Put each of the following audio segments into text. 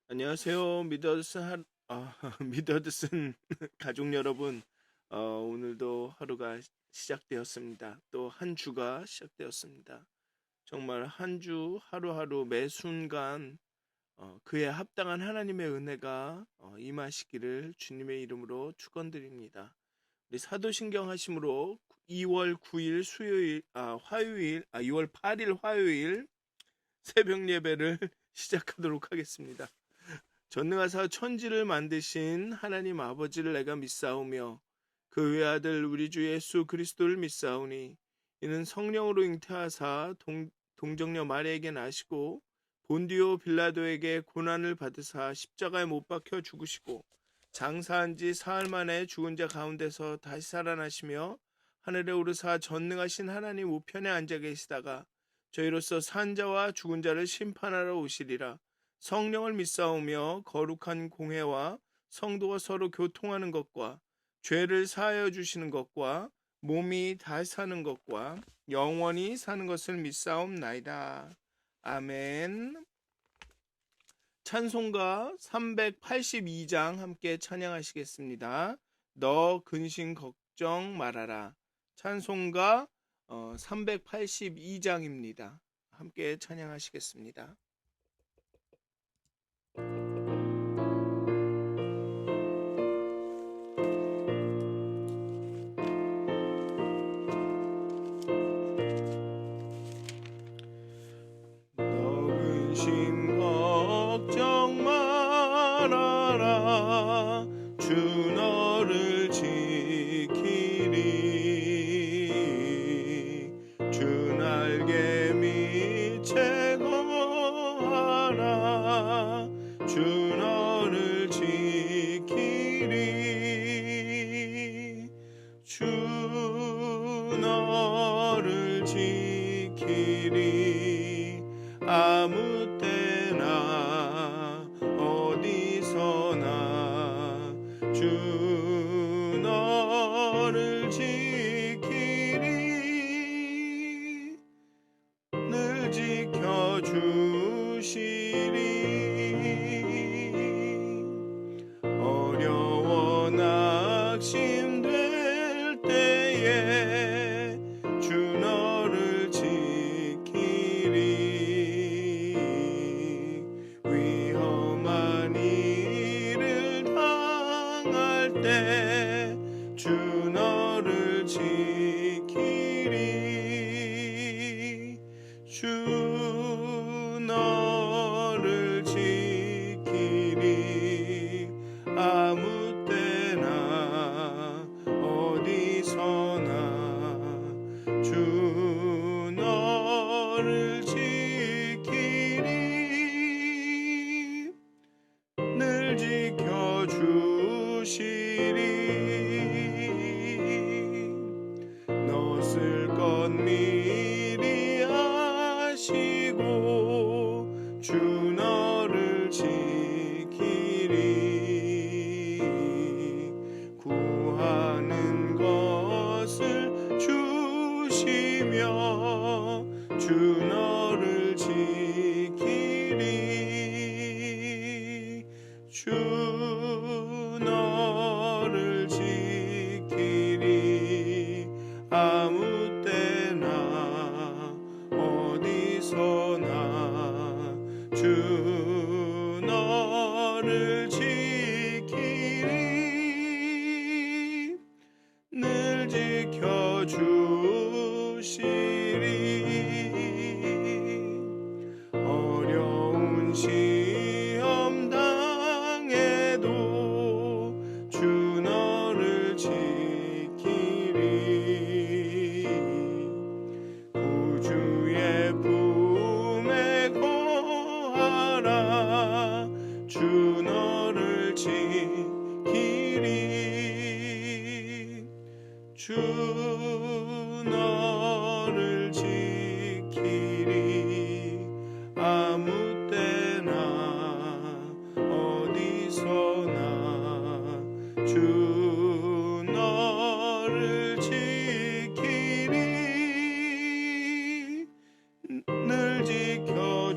안녕하세요. 미더드슨 가족 여러분. 오늘도 하루가 시작되었습니다. 또 한 주가 시작되었습니다. 정말 한 주 하루하루 매 순간 그에 합당한 하나님의 은혜가 임하시기를 주님의 이름으로 축원드립니다. 우리 사도신경 하심으로 2월 9일 화요일, 2월 8일 화요일 새벽 예배를 시작하도록 하겠습니다. 전능하사 천지를 만드신 하나님 아버지를 내가 믿사오며 그 외아들 우리 주 예수 그리스도를 믿사오니 이는 성령으로 잉태하사 동정녀 마리아에게 나시고 본디오 빌라도에게 고난을 받으사 십자가에 못 박혀 죽으시고 장사한 지 사흘 만에 죽은 자 가운데서 다시 살아나시며 하늘에 오르사 전능하신 하나님 우편에 앉아 계시다가 저희로서 산 자와 죽은 자를 심판하러 오시리라. 성령을 믿사오며 거룩한 공회와 성도가 서로 교통하는 것과 죄를 사하여 주시는 것과 몸이 다시 사는 것과 영원히 사는 것을 믿사옵나이다. 아멘. 찬송가 382장 함께 찬양하시겠습니다. 너 근심 걱정 말아라. 찬송가 382장입니다. 함께 찬양하시겠습니다. 너 근심 걱정 말아라. 주 너를 지키리. 주 날개 밑에 거하라. 주 너를 지키리. 주 너를 지키리. 아무 때나 어디서나 주 너를 지키리. 늘 지켜주시리. 어려워 낙심될 때에 주 너를 지키리. 위험한 일을 당할 때 주 너를 지키리. 주 너를 지키리. 아무 때나 어디서나 주 너를 지키리. 늘 지켜주시리. 너 쓸 것 미리 아시고 주 너를 지키리. 구하는 것을 주시며 주 너를 지키리. 주 너를 지키리. 아무 때나 어디서나 주 너를 지키리. 늘 지켜주시리. 어려운 시험 당해도 주 너를 지키리. 구주의 품에 거하라. 주 너를 지키리. 주 너를 지키리. 아무 때나 어디서나 주 너를 지키리. 늘 지켜주시리.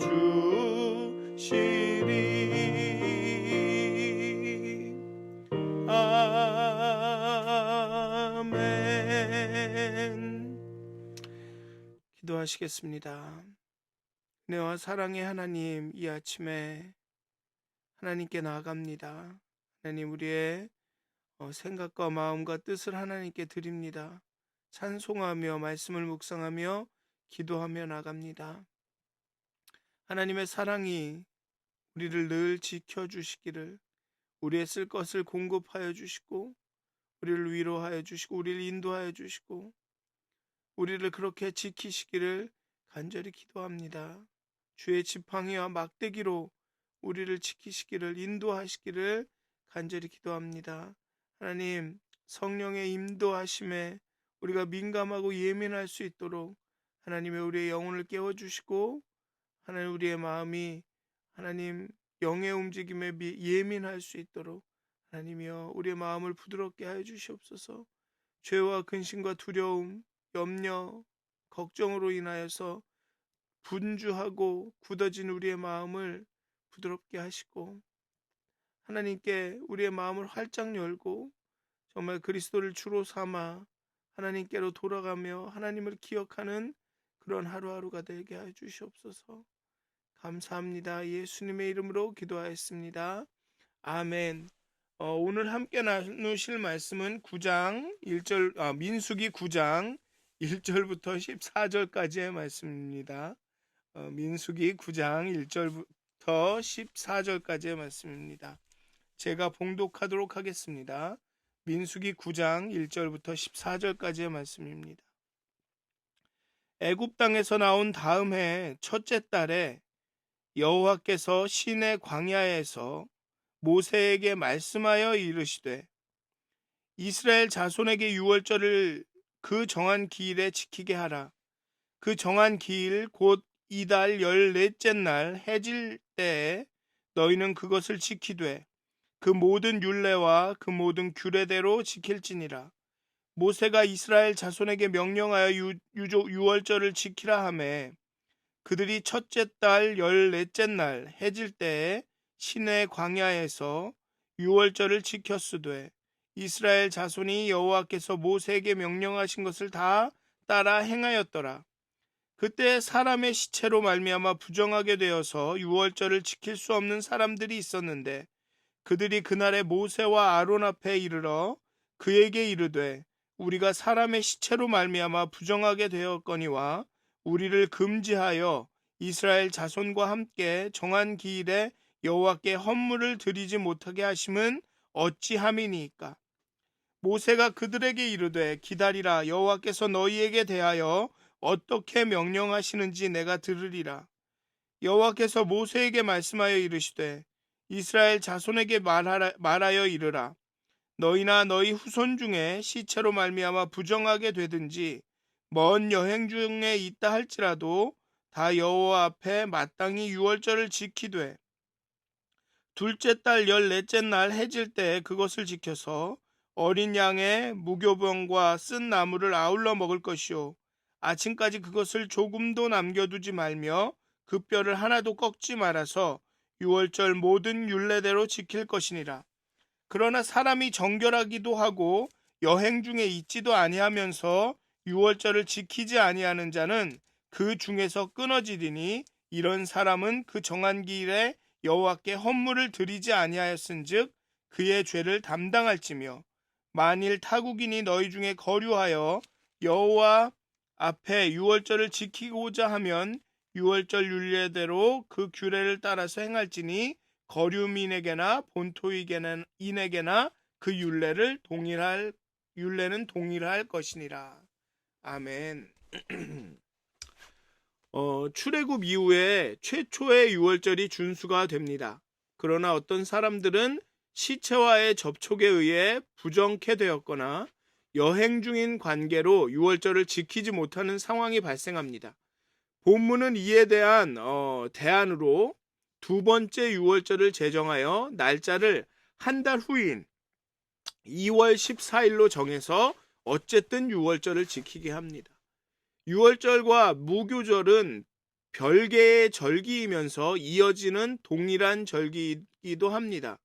기도하시겠습니다. 은혜와 사랑의 하나님, 이 아침에 하나님께 나아갑니다. 하나님, 우리의 생각과 마음과 뜻을 하나님께 드립니다. 찬송하며 말씀을 묵상하며 기도하며 나갑니다. 하나님의 사랑이 우리를 늘 지켜주시기를, 우리의 쓸 것을 공급하여 주시고, 우리를 위로하여 주시고, 우리를 인도하여 주시고, 우리를 그렇게 지키시기를 간절히 기도합니다. 주의 지팡이와 막대기로 우리를 지키시기를, 인도하시기를 간절히 기도합니다. 하나님, 성령의 인도하심에 우리가 민감하고 예민할 수 있도록 하나님의 우리의 영혼을 깨워주시고, 하나님 우리의 마음이 하나님 영의 움직임에 예민할 수 있도록 하나님이여 우리의 마음을 부드럽게 하여 주시옵소서. 죄와 근심과 두려움, 염려, 걱정으로 인하여서 분주하고 굳어진 우리의 마음을 부드럽게 하시고, 하나님께 우리의 마음을 활짝 열고 정말 그리스도를 주로 삼아 하나님께로 돌아가며 하나님을 기억하는 그런 하루하루가 되게 해 주시옵소서. 감사합니다. 예수님의 이름으로 기도하였습니다. 아멘. 오늘 함께 나누실 말씀은 민수기 9장 1절부터 14절까지의 말씀입니다. 민수기 9장 1절부터 14절까지의 말씀입니다. 제가 봉독하도록 하겠습니다. 민수기 9장 1절부터 14절까지의 말씀입니다. 애굽 땅에서 나온 다음 해 첫째 달에 여호와께서 시내 광야에서 모세에게 말씀하여 이르시되, 이스라엘 자손에게 유월절을 그 정한 기일에 지키게 하라. 그 정한 기일 곧 이달 14째 날 해질 때에 너희는 그것을 지키되 그 모든 율례와 그 모든 규례대로 지킬지니라. 모세가 이스라엘 자손에게 명령하여 유월절을 지키라 하매 그들이 첫째 달 14째 날 해질 때에 시내 광야에서 유월절을 지켰으되 이스라엘 자손이 여호와께서 모세에게 명령하신 것을 다 따라 행하였더라. 그때 사람의 시체로 말미암아 부정하게 되어서 유월절을 지킬 수 없는 사람들이 있었는데 그들이 그날에 모세와 아론 앞에 이르러 그에게 이르되, 우리가 사람의 시체로 말미암아 부정하게 되었거니와 우리를 금지하여 이스라엘 자손과 함께 정한 기일에 여호와께 헌물을 드리지 못하게 하심은 어찌함이니이까. 모세가 그들에게 이르되, 기다리라. 여호와께서 너희에게 대하여 어떻게 명령하시는지 내가 들으리라. 여호와께서 모세에게 말씀하여 이르시되, 이스라엘 자손에게 말하여 이르라. 너희나 너희 후손 중에 시체로 말미암아 부정하게 되든지 먼 여행 중에 있다 할지라도 다 여호와 앞에 마땅히 유월절을 지키되 둘째 달 14째 날 해질 때 그것을 지켜서 어린 양의 무교병과 쓴 나물을 아울러 먹을 것이요 아침까지 그것을 조금도 남겨두지 말며 그 뼈를 하나도 꺾지 말아서 유월절 모든 율례대로 지킬 것이니라. 그러나 사람이 정결하기도 하고 여행 중에 있지도 아니하면서 유월절을 지키지 아니하는 자는 그 중에서 끊어지리니 이런 사람은 그 정한 기일에 여호와께 헌물을 드리지 아니하였은즉 그의 죄를 담당할지며, 만일 타국인이 너희 중에 거류하여 여호와 앞에 유월절을 지키고자 하면 유월절 율례대로 그 규례를 따라서 행할지니 거류민에게나 본토인에게나 그 율례는 동일할 것이니라. 아멘. 출애굽 이후에 최초의 유월절이 준수가 됩니다. 그러나 어떤 사람들은 시체와의 접촉에 의해 부정케 되었거나 여행 중인 관계로 유월절을 지키지 못하는 상황이 발생합니다. 본문은 이에 대한 대안으로 두 번째 유월절을 제정하여 날짜를 한 달 후인 2월 14일로 정해서 어쨌든 유월절을 지키게 합니다. 유월절과 무교절은 별개의 절기이면서 이어지는 동일한 절기이기도 합니다.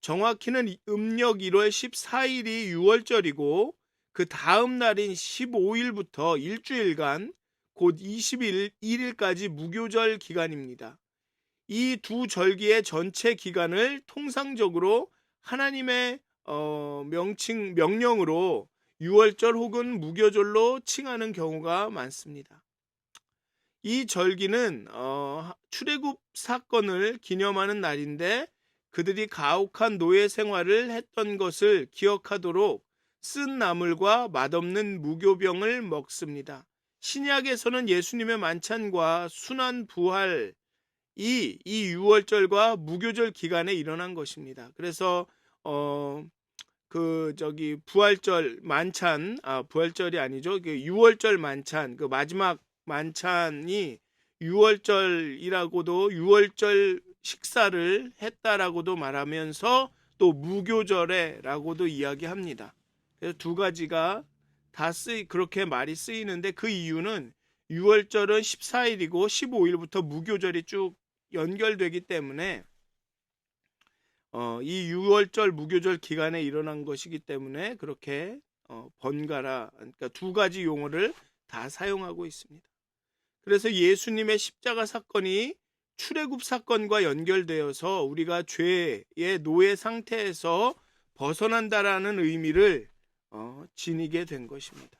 정확히는 음력 1월 14일이 유월절이고 그 다음 날인 15일부터 일주일간 곧 21일까지 무교절 기간입니다. 이 두 절기의 전체 기간을 통상적으로 하나님의 명령으로 유월절 혹은 무교절로 칭하는 경우가 많습니다. 이 절기는 출애굽 사건을 기념하는 날인데 그들이 가혹한 노예 생활을 했던 것을 기억하도록 쓴 나물과 맛없는 무교병을 먹습니다. 신약에서는 예수님의 만찬과 순환 부활이 이 유월절과 무교절 기간에 일어난 것입니다. 그래서 부활절 만찬, 부활절이 아니죠. 유월절 만찬, 그 마지막 만찬이 유월절이라고도 유월절 식사를 했다라고도 말하면서 또 무교절에라고도 이야기합니다. 그래서 두 가지가 그렇게 말이 쓰이는데 그 이유는 유월절은 14일이고 15일부터 무교절이 쭉 연결되기 때문에 이 유월절 무교절 기간에 일어난 것이기 때문에 그렇게 번갈아, 그러니까 두 가지 용어를 다 사용하고 있습니다. 그래서 예수님의 십자가 사건이 출애굽 사건과 연결되어서 우리가 죄의 노예 상태에서 벗어난다라는 의미를 지니게 된 것입니다.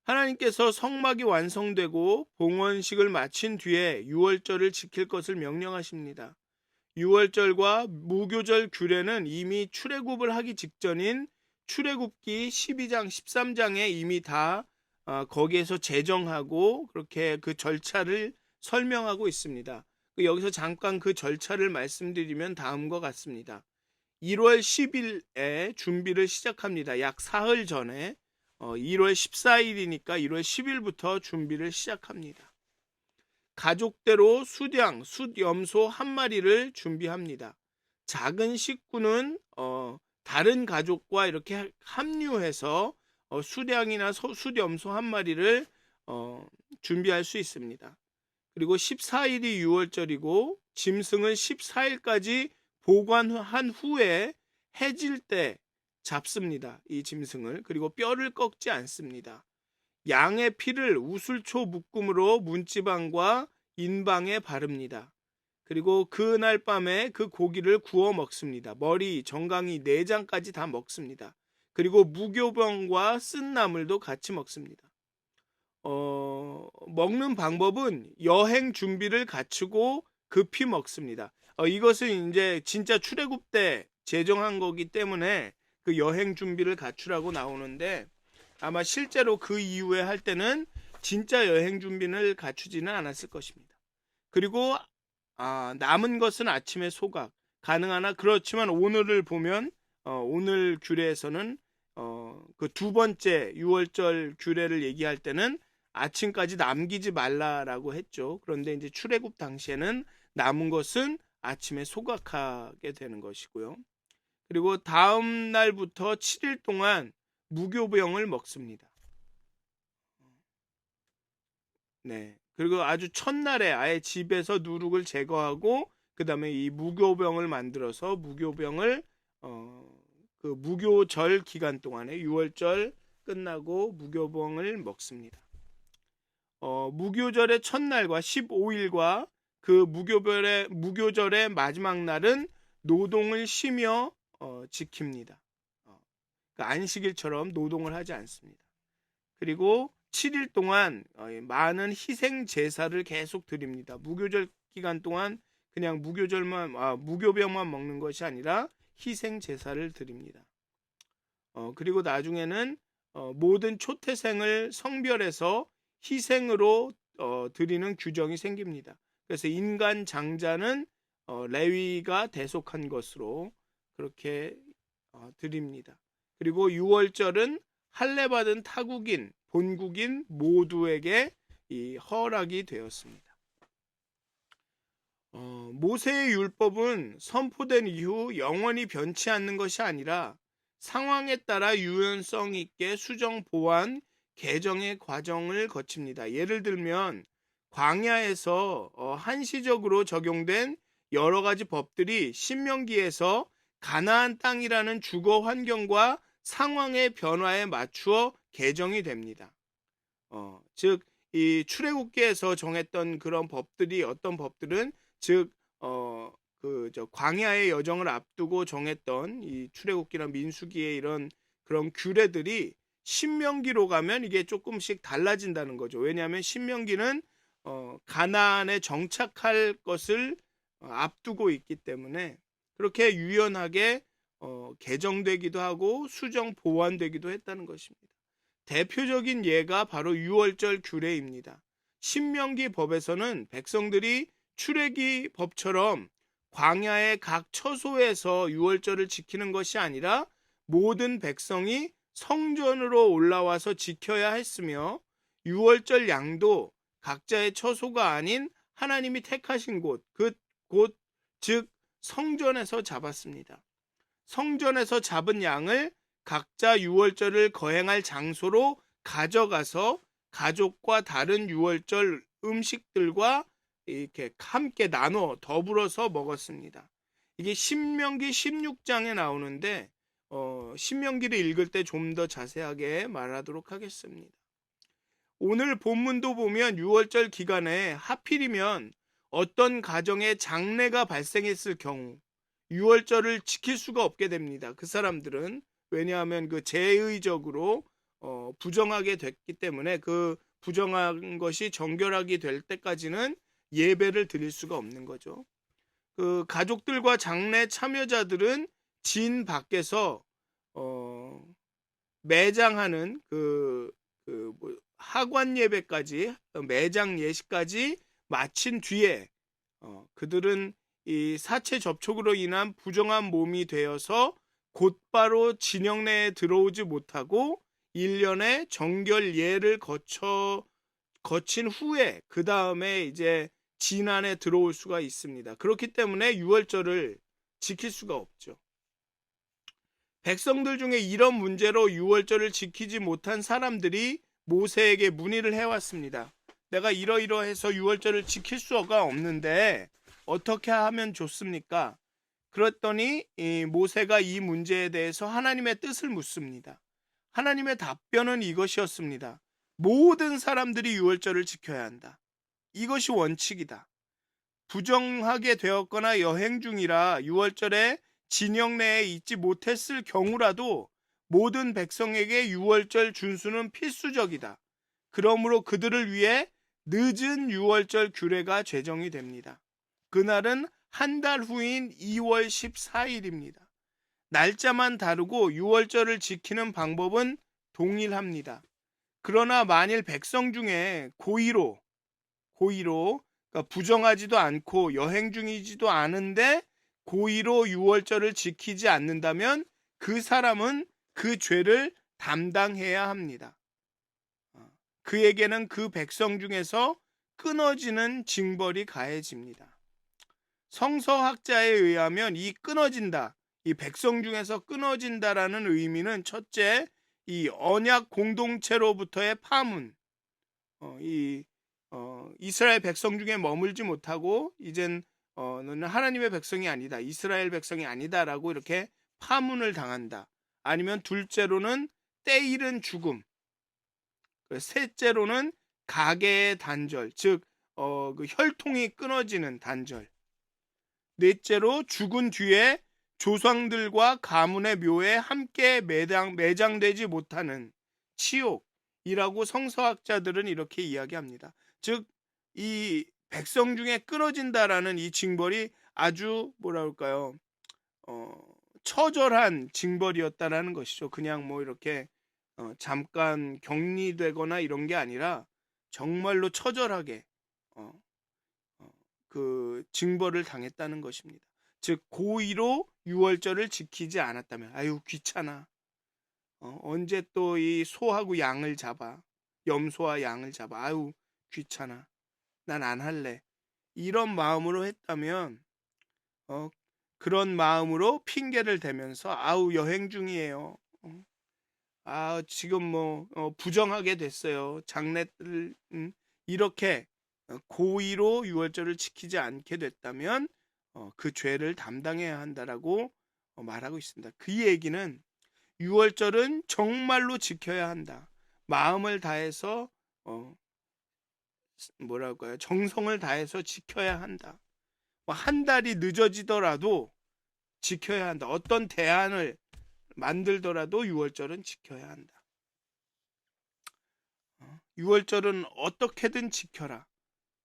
하나님께서 성막이 완성되고 봉헌식을 마친 뒤에 유월절을 지킬 것을 명령하십니다. 유월절과 무교절 규례는 이미 출애굽을 하기 직전인 출애굽기 12장, 13장에 이미 다 거기에서 제정하고 그렇게 그 절차를 설명하고 있습니다. 여기서 잠깐 그 절차를 말씀드리면 다음과 같습니다. 1월 10일에 준비를 시작합니다. 약 사흘 전에 1월 14일이니까 1월 10일부터 준비를 시작합니다. 가족대로 숫염소 한 마리를 준비합니다. 작은 식구는 다른 가족과 이렇게 합류해서 수량이나 숫염소 한 마리를 준비할 수 있습니다. 그리고 14일이 유월절이고 짐승을 14일까지 보관한 후에 해질 때 잡습니다. 이 짐승을. 그리고 뼈를 꺾지 않습니다. 양의 피를 우슬초 묶음으로 문지방과 인방에 바릅니다. 그리고 그날 밤에 그 고기를 구워 먹습니다. 머리, 정강이, 내장까지 다 먹습니다. 그리고 무교병과 쓴 나물도 같이 먹습니다. 먹는 방법은 여행 준비를 갖추고 급히 먹습니다. 이것은 이제 진짜 출애굽 때 제정한 거기 때문에 그 여행 준비를 갖추라고 나오는데 아마 실제로 그 이후에 할 때는 진짜 여행 준비를 갖추지는 않았을 것입니다. 그리고 남은 것은 아침에 소각 가능하나 그렇지만 오늘을 보면 오늘 규례에서는 그 두 번째 유월절 규례를 얘기할 때는 아침까지 남기지 말라라고 했죠. 그런데 이제 출애굽 당시에는 남은 것은 아침에 소각하게 되는 것이고요. 그리고 다음 날부터 7일 동안 무교병을 먹습니다. 네. 그리고 아주 첫날에 아예 집에서 누룩을 제거하고 그 다음에 이 무교병을 만들어서 무교병을 그 무교절 기간 동안에 유월절 끝나고 무교병을 먹습니다. 무교절의 첫날과 15일과 그 무교절의 마지막 날은 노동을 쉬며 지킵니다. 그러니까 안식일처럼 노동을 하지 않습니다. 그리고 7일 동안 많은 희생 제사를 계속 드립니다. 무교절 기간 동안 그냥 무교병만 먹는 것이 아니라 희생 제사를 드립니다. 그리고 나중에는 모든 초태생을 성별해서 희생으로 드리는 규정이 생깁니다. 그래서 인간 장자는 레위가 대속한 것으로 그렇게 드립니다. 그리고 유월절은 할례 받은 타국인, 본국인 모두에게 이 허락이 되었습니다. 모세의 율법은 선포된 이후 영원히 변치 않는 것이 아니라 상황에 따라 유연성 있게 수정 보완 개정의 과정을 거칩니다. 예를 들면 광야에서 한시적으로 적용된 여러 가지 법들이 신명기에서 가나안 땅이라는 주거 환경과 상황의 변화에 맞추어 개정이 됩니다. 즉 이 출애굽기에서 정했던 그런 법들이 어떤 법들은 즉 광야의 여정을 앞두고 정했던 이 출애굽기나 민수기의 이런 그런 규례들이 신명기로 가면 이게 조금씩 달라진다는 거죠. 왜냐하면 신명기는 가나안에 정착할 것을 앞두고 있기 때문에 그렇게 유연하게 개정되기도 하고 수정 보완되기도 했다는 것입니다. 대표적인 예가 바로 유월절 규례입니다. 신명기 법에서는 백성들이 출애기 법처럼 광야의 각 처소에서 유월절을 지키는 것이 아니라 모든 백성이 성전으로 올라와서 지켜야 했으며 유월절 양도 각자의 처소가 아닌 하나님이 택하신 즉 성전에서 잡았습니다. 성전에서 잡은 양을 각자 유월절을 거행할 장소로 가져가서 가족과 다른 유월절 음식들과 이렇게 함께 나눠 더불어서 먹었습니다. 이게 신명기 16장에 나오는데 신명기를 읽을 때 좀 더 자세하게 말하도록 하겠습니다. 오늘 본문도 보면 유월절 기간에 하필이면 어떤 가정에 장례가 발생했을 경우 유월절을 지킬 수가 없게 됩니다. 그 사람들은 왜냐하면 그 제의적으로 부정하게 됐기 때문에 그 부정한 것이 정결하게 될 때까지는 예배를 드릴 수가 없는 거죠. 그 가족들과 장례 참여자들은 진 밖에서 매장하는 하관 예배까지 매장 예식까지 마친 뒤에 그들은 이 사체 접촉으로 인한 부정한 몸이 되어서 곧바로 진영 내에 들어오지 못하고 1년의 정결 예를 거친 후에 그 다음에 이제 진 안에 들어올 수가 있습니다. 그렇기 때문에 유월절을 지킬 수가 없죠. 백성들 중에 이런 문제로 유월절을 지키지 못한 사람들이 모세에게 문의를 해왔습니다. 내가 이러이러해서 유월절을 지킬 수가 없는데 어떻게 하면 좋습니까? 그랬더니 모세가 이 문제에 대해서 하나님의 뜻을 묻습니다. 하나님의 답변은 이것이었습니다. 모든 사람들이 유월절을 지켜야 한다. 이것이 원칙이다. 부정하게 되었거나 여행 중이라 유월절에 진영 내에 있지 못했을 경우라도 모든 백성에게 유월절 준수는 필수적이다. 그러므로 그들을 위해 늦은 유월절 규례가 제정이 됩니다. 그날은 한 달 후인 2월 14일입니다. 날짜만 다르고 유월절을 지키는 방법은 동일합니다. 그러나 만일 백성 중에 고의로 그러니까 부정하지도 않고 여행 중이지도 않은데 고의로 유월절을 지키지 않는다면 그 사람은 그 죄를 담당해야 합니다. 그에게는 그 백성 중에서 끊어지는 징벌이 가해집니다. 성서학자에 의하면 이 끊어진다, 이 백성 중에서 끊어진다라는 의미는 첫째, 이 언약 공동체로부터의 파문, 이스라엘 백성 중에 머물지 못하고 이젠 너는 하나님의 백성이 아니다, 이스라엘 백성이 아니다라고 이렇게 파문을 당한다. 아니면 둘째로는 때이른 죽음, 셋째로는 가계의 단절, 즉 그 혈통이 끊어지는 단절. 넷째로 죽은 뒤에 조상들과 가문의 묘에 함께 매장되지 못하는 치욕이라고 성서학자들은 이렇게 이야기합니다. 즉 이 백성 중에 끊어진다라는 이 징벌이 아주 뭐랄까요, 처절한 징벌이었다라는 것이죠. 그냥 뭐 이렇게 잠깐 격리되거나 이런 게 아니라 정말로 처절하게 그 징벌을 당했다는 것입니다. 즉 고의로 유월절을 지키지 않았다면 아유 귀찮아. 언제 또 이 소하고 양을 잡아, 염소와 양을 잡아, 아유 귀찮아, 난 안 할래, 이런 마음으로 했다면 그런 마음으로 핑계를 대면서 아우 여행 중이에요, 지금 뭐 부정하게 됐어요, 장례를 이렇게 고의로 유월절을 지키지 않게 됐다면 그 죄를 담당해야 한다라고 말하고 있습니다. 그 얘기는 유월절은 정말로 지켜야 한다. 마음을 다해서 뭐랄까요? 정성을 다해서 지켜야 한다. 한 달이 늦어지더라도 지켜야 한다. 어떤 대안을 만들더라도 유월절은 지켜야 한다. 유월절은 어떻게든 지켜라.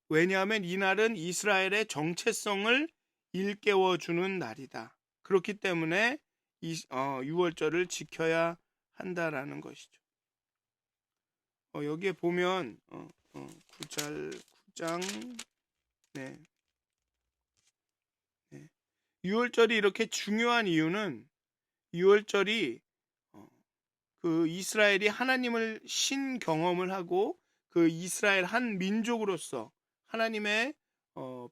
왜냐하면 이날은 이스라엘의 정체성을 일깨워주는 날이다. 그렇기 때문에 유월절을 지켜야 한다라는 것이죠. 여기에 보면 9장 네. 6월절이 이렇게 중요한 이유는 6월절이 그 이스라엘이 하나님을 신경험을 하고 그 이스라엘 한 민족으로서 하나님의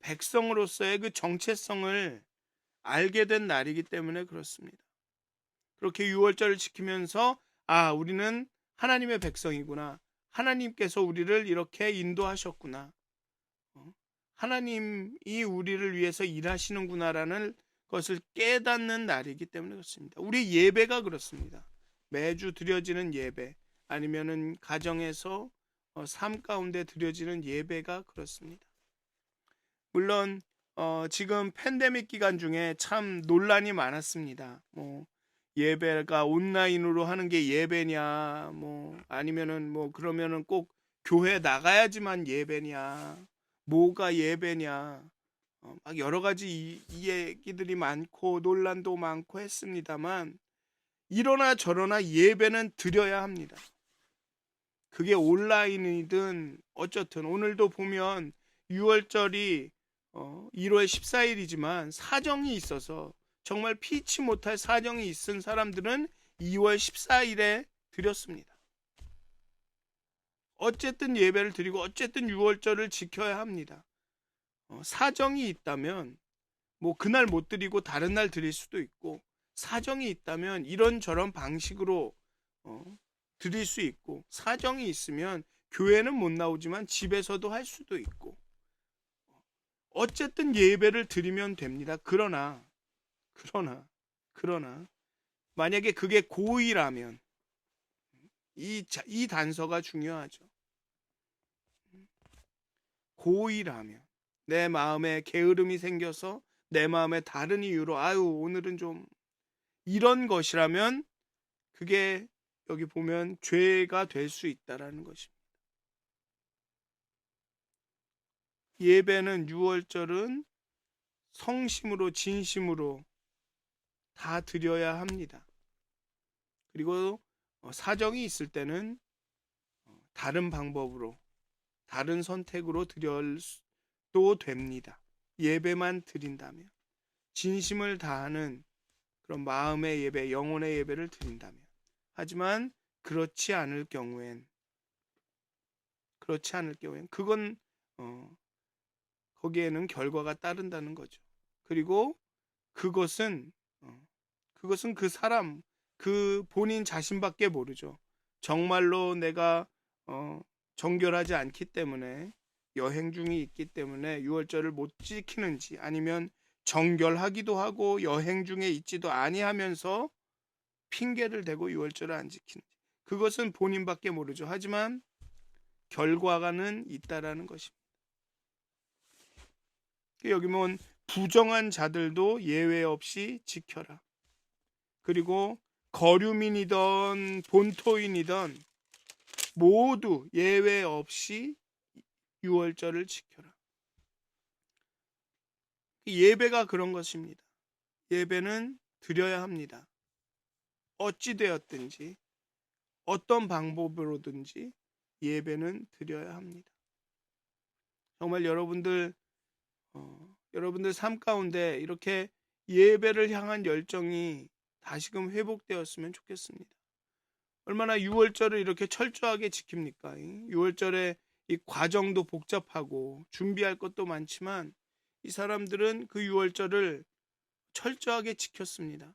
백성으로서의 그 정체성을 알게 된 날이기 때문에 그렇습니다. 그렇게 6월절을 지키면서 우리는 하나님의 백성이구나. 하나님께서 우리를 이렇게 인도하셨구나. 하나님이 우리를 위해서 일하시는구나라는 것을 깨닫는 날이기 때문에 그렇습니다. 우리 예배가 그렇습니다. 매주 드려지는 예배 아니면은 가정에서 삶 가운데 드려지는 예배가 그렇습니다. 물론 지금 팬데믹 기간 중에 참 논란이 많았습니다. 예배가 온라인으로 하는 게 예배냐, 아니면은 그러면은 꼭 교회 나가야지만 예배냐, 뭐가 예배냐, 막 여러 가지 이 얘기들이 많고 논란도 많고 했습니다만 이러나 저러나 예배는 드려야 합니다. 그게 온라인이든 어쨌든 오늘도 보면 6월절이 1월 14일이지만 사정이 있어서 정말 피치 못할 사정이 있은 사람들은 2월 14일에 드렸습니다. 어쨌든 예배를 드리고 어쨌든 6월절을 지켜야 합니다. 사정이 있다면 그날 못 드리고 다른 날 드릴 수도 있고 사정이 있다면 이런저런 방식으로 드릴 수 있고 사정이 있으면 교회는 못 나오지만 집에서도 할 수도 있고 어쨌든 예배를 드리면 됩니다. 그러나 만약에 그게 고의라면 이 단서가 중요하죠. 고의라면 내 마음에 게으름이 생겨서 내 마음에 다른 이유로 오늘은 좀 이런 것이라면 그게 여기 보면 죄가 될 수 있다라는 것입니다. 예배는 6월절은 성심으로 진심으로 다 드려야 합니다. 그리고 사정이 있을 때는 다른 방법으로 다른 선택으로 드려도 됩니다. 예배만 드린다면 진심을 다하는 그런 마음의 예배, 영혼의 예배를 드린다면 하지만 그렇지 않을 경우엔 그건 거기에는 결과가 따른다는 거죠. 그리고 그것은 그 사람 그 본인 자신밖에 모르죠. 정말로 내가 정결하지 않기 때문에 여행 중이 있기 때문에 6월절을 못 지키는지 아니면 정결하기도 하고 여행 중에 있지도 아니하면서 핑계를 대고 6월절을 안 지키는지 그것은 본인밖에 모르죠. 하지만 결과가는 있다라는 것입니다. 여기 보면 부정한 자들도 예외 없이 지켜라. 그리고 거류민이든 본토인이든 모두 예외 없이 6월절을 지켜라. 예배가 그런 것입니다. 예배는 드려야 합니다. 어찌 되었든지 어떤 방법으로든지 예배는 드려야 합니다. 정말 여러분들 삶 가운데 이렇게 예배를 향한 열정이 다시금 회복되었으면 좋겠습니다. 얼마나 6월절을 이렇게 철저하게 지킵니까? 6월절에 이 과정도 복잡하고 준비할 것도 많지만 이 사람들은 그 6월절을 철저하게 지켰습니다.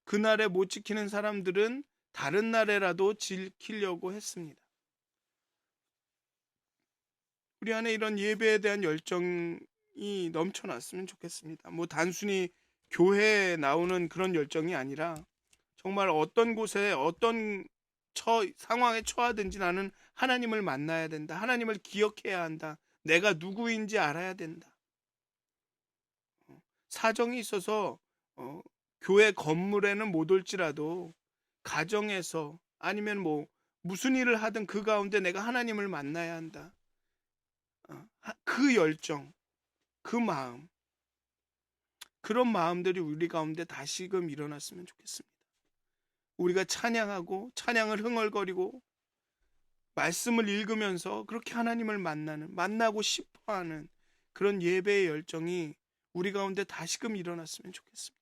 그날에 못 지키는 사람들은 다른 날에라도 지키려고 했습니다. 우리 안에 이런 예배에 대한 열정이 넘쳐났으면 좋겠습니다. 단순히 교회에 나오는 그런 열정이 아니라 정말 어떤 곳에 어떤 상황에 처하든지 나는 하나님을 만나야 된다. 하나님을 기억해야 한다. 내가 누구인지 알아야 된다. 사정이 있어서 교회 건물에는 못 올지라도 가정에서 아니면 뭐 무슨 일을 하든 그 가운데 내가 하나님을 만나야 한다. 그 열정, 그 마음, 그런 마음들이 우리 가운데 다시금 일어났으면 좋겠습니다. 우리가 찬양하고 찬양을 흥얼거리고 말씀을 읽으면서 그렇게 하나님을 만나고 싶어하는 그런 예배의 열정이 우리 가운데 다시금 일어났으면 좋겠습니다.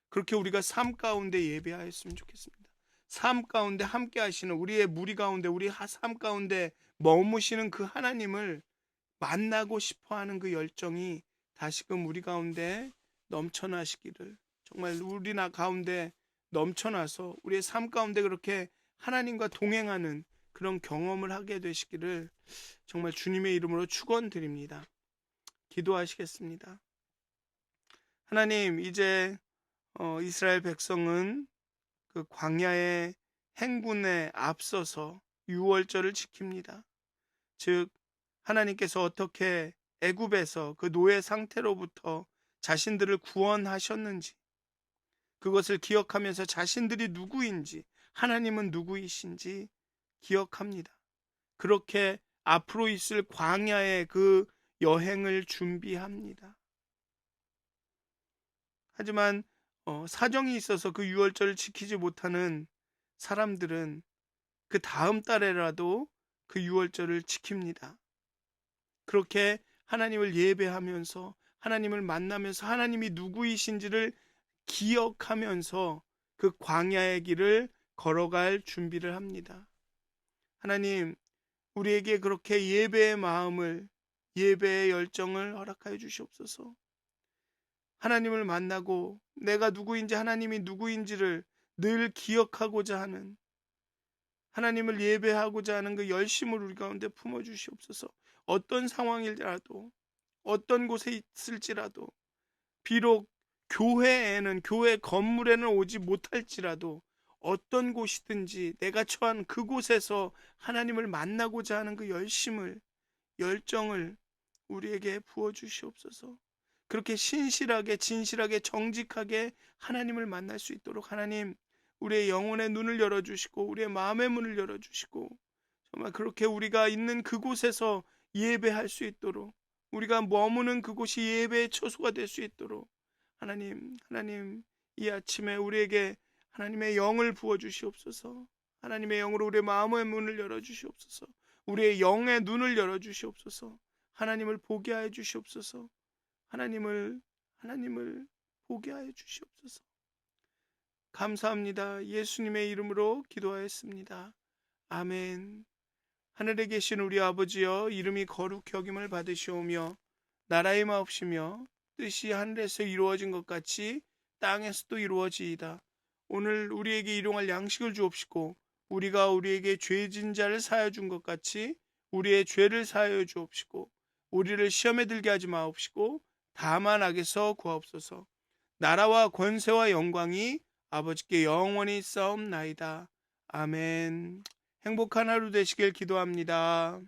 그렇게 우리가 삶 가운데 예배하였으면 좋겠습니다. 삶 가운데 함께 하시는 우리의 무리 가운데 우리 삶 가운데 머무시는 그 하나님을 만나고 싶어하는 그 열정이 다시금 우리 가운데 넘쳐나시기를, 정말 우리 가운데 넘쳐나서 우리의 삶 가운데 그렇게 하나님과 동행하는 그런 경험을 하게 되시기를 정말 주님의 이름으로 축원드립니다. 기도하시겠습니다. 하나님, 이제 이스라엘 백성은 그 광야의 행군에 앞서서 유월절을 지킵니다. 즉 하나님께서 어떻게 애굽에서 그 노예 상태로부터 자신들을 구원하셨는지, 그것을 기억하면서 자신들이 누구인지, 하나님은 누구이신지 기억합니다. 그렇게 앞으로 있을 광야의 그 여행을 준비합니다. 하지만 사정이 있어서 그 유월절을 지키지 못하는 사람들은 그 다음 달에라도 그 유월절을 지킵니다. 그렇게 하나님을 예배하면서 하나님을 만나면서 하나님이 누구이신지를 기억하면서 그 광야의 길을 걸어갈 준비를 합니다. 하나님, 우리에게 그렇게 예배의 마음을, 예배의 열정을 허락하여 주시옵소서. 하나님을 만나고 내가 누구인지, 하나님이 누구인지를 늘 기억하고자 하는, 하나님을 예배하고자 하는 그 열심을 우리 가운데 품어주시옵소서. 어떤 상황이라도, 어떤 곳에 있을지라도, 비록 교회에는, 교회 건물에는 오지 못할지라도 어떤 곳이든지 내가 처한 그곳에서 하나님을 만나고자 하는 그 열정을 우리에게 부어주시옵소서. 그렇게 신실하게, 진실하게, 정직하게 하나님을 만날 수 있도록 하나님, 우리의 영혼의 눈을 열어주시고 우리의 마음의 문을 열어주시고, 정말 그렇게 우리가 있는 그곳에서 예배할 수 있도록, 우리가 머무는 그곳이 예배의 처소가 될 수 있도록 하나님, 이 아침에 우리에게 하나님의 영을 부어주시옵소서. 하나님의 영으로 우리의 마음의 문을 열어주시옵소서. 우리의 영의 눈을 열어주시옵소서. 하나님을 보게 하여 주시옵소서. 하나님을 보게 하여 주시옵소서. 감사합니다. 예수님의 이름으로 기도하였습니다. 아멘. 하늘에 계신 우리 아버지여, 이름이 거룩히 여김을 받으시오며 나라의 마옵시며 뜻이 하늘에서 이루어진 것 같이 땅에서도 이루어지이다. 오늘 우리에게 일용할 양식을 주옵시고 우리가 우리에게 죄진 자를 사하여 준 것 같이 우리의 죄를 사하여 주옵시고 우리를 시험에 들게 하지 마옵시고 다만 악에서 구하옵소서. 나라와 권세와 영광이 아버지께 영원히 있사옵나이다. 아멘. 행복한 하루 되시길 기도합니다.